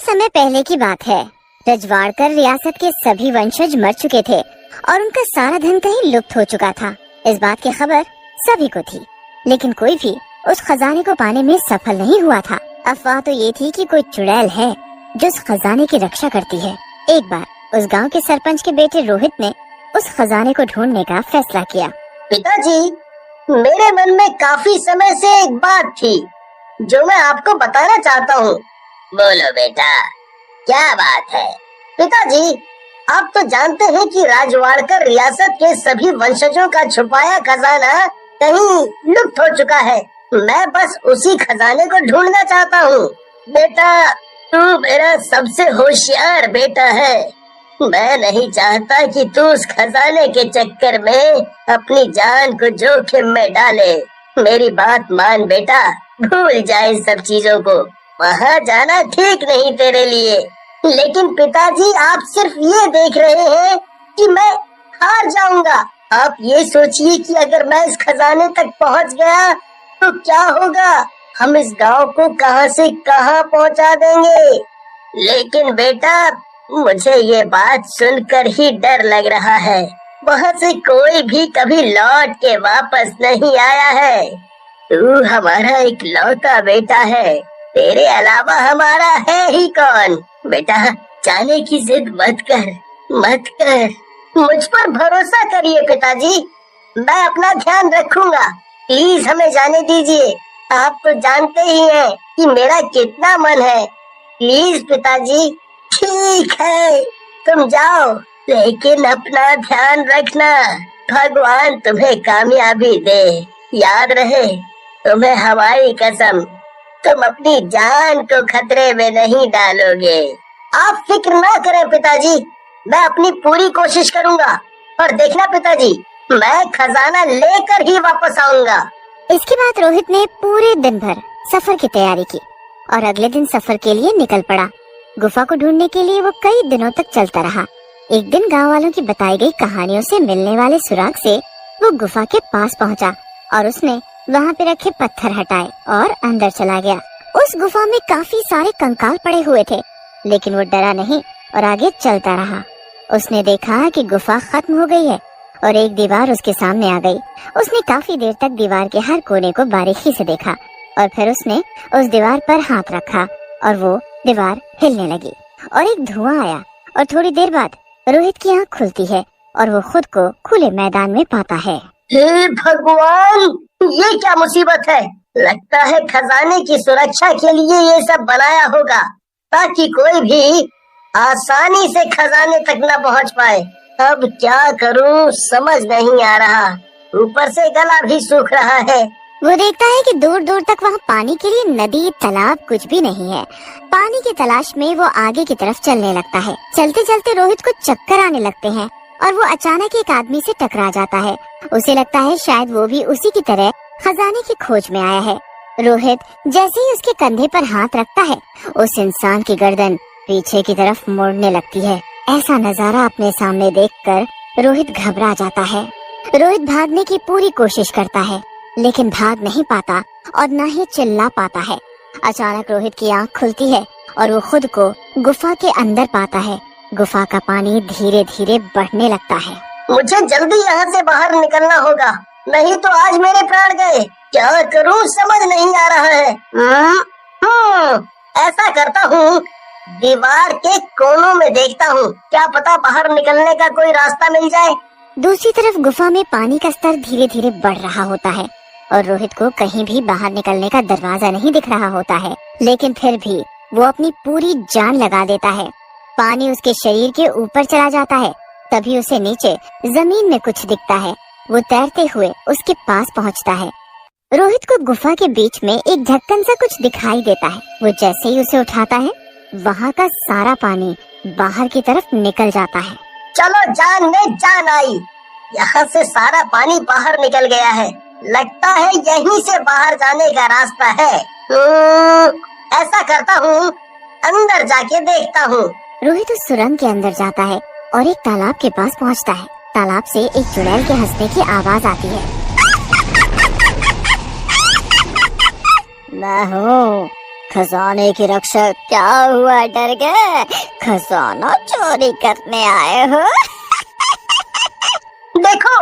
समय पहले की बात है। रजवाड़कर रियासत के सभी वंशज मर चुके थे और उनका सारा धन कहीं लुप्त हो चुका था। इस बात की खबर सभी को थी, लेकिन कोई भी उस खजाने को पाने में सफल नहीं हुआ था। अफवाह तो ये थी कि कोई चुड़ैल है जो उस खजाने की रक्षा करती है। एक बार उस गांव के सरपंच के बेटे रोहित ने उस खजाने को ढूंढने का फैसला किया। पिताजी, मेरे मन में काफी समय से एक बात थी जो मैं आपको बताना चाहता हूँ। बोलो बेटा, क्या बात है? पिताजी, आप तो जानते हैं कि राजवाड़कर रियासत के सभी वंशजों का छुपाया खजाना कहीं लुप्त हो चुका है। मैं बस उसी खजाने को ढूंढना चाहता हूँ। बेटा, तू मेरा सबसे होशियार बेटा है। मैं नहीं चाहता कि तू उस खजाने के चक्कर में अपनी जान को जोखिम में डाले। मेरी बात मान बेटा, भूल जाए सब चीजों को। वहाँ जाना ठीक नहीं तेरे लिए। लेकिन पिताजी, आप सिर्फ ये देख रहे हैं कि मैं हार जाऊंगा। आप ये सोचिए कि अगर मैं इस खजाने तक पहुँच गया तो क्या होगा। हम इस गांव को कहां से कहां पहुंचा देंगे। लेकिन बेटा, मुझे ये बात सुनकर ही डर लग रहा है। वहाँ से कोई भी कभी लौट के वापस नहीं आया है। तू हमारा एक लौता बेटा है, तेरे अलावा हमारा है ही कौन। बेटा, जाने की जिद मत कर, मत कर। मुझ पर भरोसा करिए पिताजी, मैं अपना ध्यान रखूंगा। प्लीज हमें जाने दीजिए। आप तो जानते ही हैं कि मेरा कितना मन है। प्लीज पिताजी। ठीक है, तुम जाओ, लेकिन अपना ध्यान रखना। भगवान तुम्हें कामयाबी दे। याद रहे, तुम्हें हमारी कसम, तुम अपनी जान को खतरे में नहीं डालोगे। आप फिक्र ना करें पिताजी, मैं अपनी पूरी कोशिश करूंगा। और देखना पिताजी, मैं खजाना लेकर ही वापस आऊंगा। इसके बाद रोहित ने पूरे दिन भर सफर की तैयारी की और अगले दिन सफर के लिए निकल पड़ा। गुफा को ढूंढने के लिए वो कई दिनों तक चलता रहा। एक दिन गांव वालों की बताई गई कहानियों से मिलने वाले सुराग से वो गुफा के पास पहुंचा और उसने वहां पे रखे पत्थर हटाए और अंदर चला गया। उस गुफा में काफी सारे कंकाल पड़े हुए थे, लेकिन वो डरा नहीं और आगे चलता रहा। उसने देखा कि गुफा खत्म हो गई है और एक दीवार उसके सामने आ गई। उसने काफी देर तक दीवार के हर कोने को बारीकी से देखा और फिर उसने उस दीवार पर हाथ रखा और वो दीवार हिलने लगी और एक धुआं आया और थोड़ी देर बाद रोहित की आंख खुलती है और वो खुद को खुले मैदान में पाता है। हे भगवान, ये क्या मुसीबत है। लगता है खजाने की सुरक्षा के लिए ये सब बनाया होगा ताकि कोई भी आसानी से खजाने तक न पहुंच पाए। अब क्या करूं समझ नहीं आ रहा। ऊपर से गला भी सूख रहा है। वो देखता है कि दूर दूर तक वहाँ पानी के लिए नदी तालाब कुछ भी नहीं है। पानी की तलाश में वो आगे की तरफ चलने लगता है। चलते चलते रोहित को चक्कर आने लगते हैं और वो अचानक एक आदमी से टकरा जाता है। उसे लगता है शायद वो भी उसी की तरह खजाने की खोज में आया है। रोहित जैसे ही उसके कंधे पर हाथ रखता है, उस इंसान की गर्दन पीछे की तरफ मुड़ने लगती है। ऐसा नजारा अपने सामने देखकर रोहित घबरा जाता है। रोहित भागने की पूरी कोशिश करता है, लेकिन भाग नहीं पाता और न ही चिल्ला पाता है। अचानक रोहित की आंख खुलती है और वो खुद को गुफा के अंदर पाता है। गुफा का पानी धीरे धीरे बढ़ने लगता है। मुझे जल्दी यहाँ से बाहर निकलना होगा, नहीं तो आज मेरे प्राण गए। क्या करूँ समझ नहीं आ रहा है। ऐसा करता हूँ, दीवार के कोनों में देखता हूँ, क्या पता बाहर निकलने का कोई रास्ता मिल जाए। दूसरी तरफ गुफा में पानी का स्तर धीरे धीरे बढ़ रहा होता है और रोहित को कहीं भी बाहर निकलने का दरवाजा नहीं दिख रहा होता है, लेकिन फिर भी वो अपनी पूरी जान लगा देता है। पानी उसके शरीर के ऊपर चला जाता है। तभी उसे नीचे जमीन में कुछ दिखता है। वो तैरते हुए उसके पास पहुंचता है। रोहित को गुफा के बीच में एक ढक्कन सा कुछ दिखाई देता है। वो जैसे ही उसे उठाता है, वहाँ का सारा पानी बाहर की तरफ निकल जाता है। चलो, जान में जान आई। यहाँ से सारा पानी बाहर निकल गया है। लगता है यहीं से बाहर जाने का रास्ता है। ऐसा करता हूँ, अंदर जाके देखता हूँ। रोहित उस सुरंग के अंदर जाता है और एक तालाब के पास पहुँचता है। तालाब से एक चुड़ैल के हंसने की आवाज आती है। मैं हूँ खजाने की रक्षा क्या हुआ, डर गए? खजाना चोरी करने आए हो? देखो,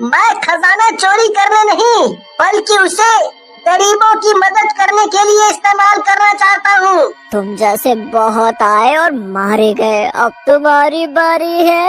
मैं खजाना चोरी करने नहीं बल्कि उसे गरीबों की मदद करने के लिए इस्तेमाल करना चाहता हूँ। तुम जैसे बहुत आए और मारे गए, अब तुम्हारी बारी है।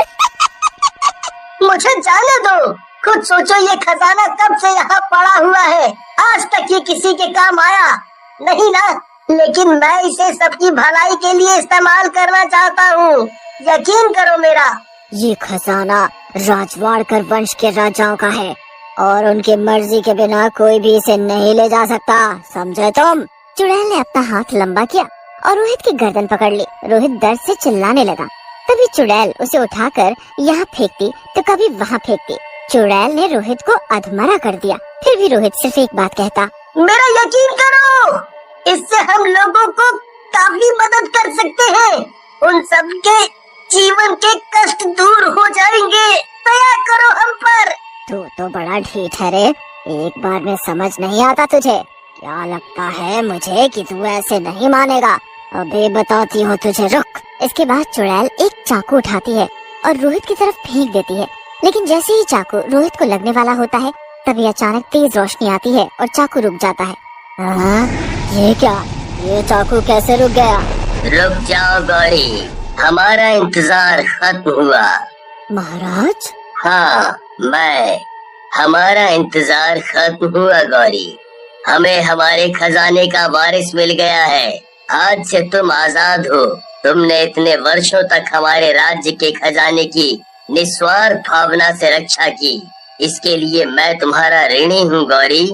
मुझे जाने दो, खुद सोचो ये खजाना कब से यहाँ पड़ा हुआ है, आज तक ये किसी के काम आया नहीं ना, लेकिन मैं इसे सबकी भलाई के लिए इस्तेमाल करना चाहता हूँ, यकीन करो मेरा। ये खजाना राजवाड़कर वंश के राजाओं का है और उनकी मर्जी के बिना कोई भी इसे नहीं ले जा सकता, समझे तुम? चुड़ैल ने अपना हाथ लंबा किया और रोहित की गर्दन पकड़ ली। रोहित दर्द से चिल्लाने लगा। तभी चुड़ैल उसे उठाकर यहाँ फेंकती तो कभी वहाँ फेंकती। चुड़ैल ने रोहित को अधमरा कर दिया। फिर भी रोहित सिर्फ एक बात कहता, मेरा यकीन करो, इससे हम लोगों को काफी मदद कर सकते हैं, उन सबके जीवन के कष्ट दूर हो जाएंगे, दया करो हम पर। तू तो बड़ा ढीठ है रे, एक बार में समझ नहीं आता तुझे? क्या लगता है मुझे कि तू ऐसे नहीं मानेगा? अबे बताती हूँ तुझे, रुक। इसके बाद चुड़ैल एक चाकू उठाती है और रोहित की तरफ फेंक देती है, लेकिन जैसे ही चाकू रोहित को लगने वाला होता है तभी अचानक तेज रोशनी आती है और चाकू रुक जाता है। हाँ, ये क्या? ये चाकू कैसे रुक गया? रुक जाओ गौरी, हमारा इंतजार खत्म हुआ। महाराज? हाँ, हमारा इंतजार खत्म हुआ गौरी, हमें हमारे खजाने का वारिस मिल गया है, आज से तुम आजाद हो। तुमने इतने वर्षों तक हमारे राज्य के खजाने की निस्वार्थ भावना से रक्षा की, इसके लिए मैं तुम्हारा ऋणी हूँ गौरी।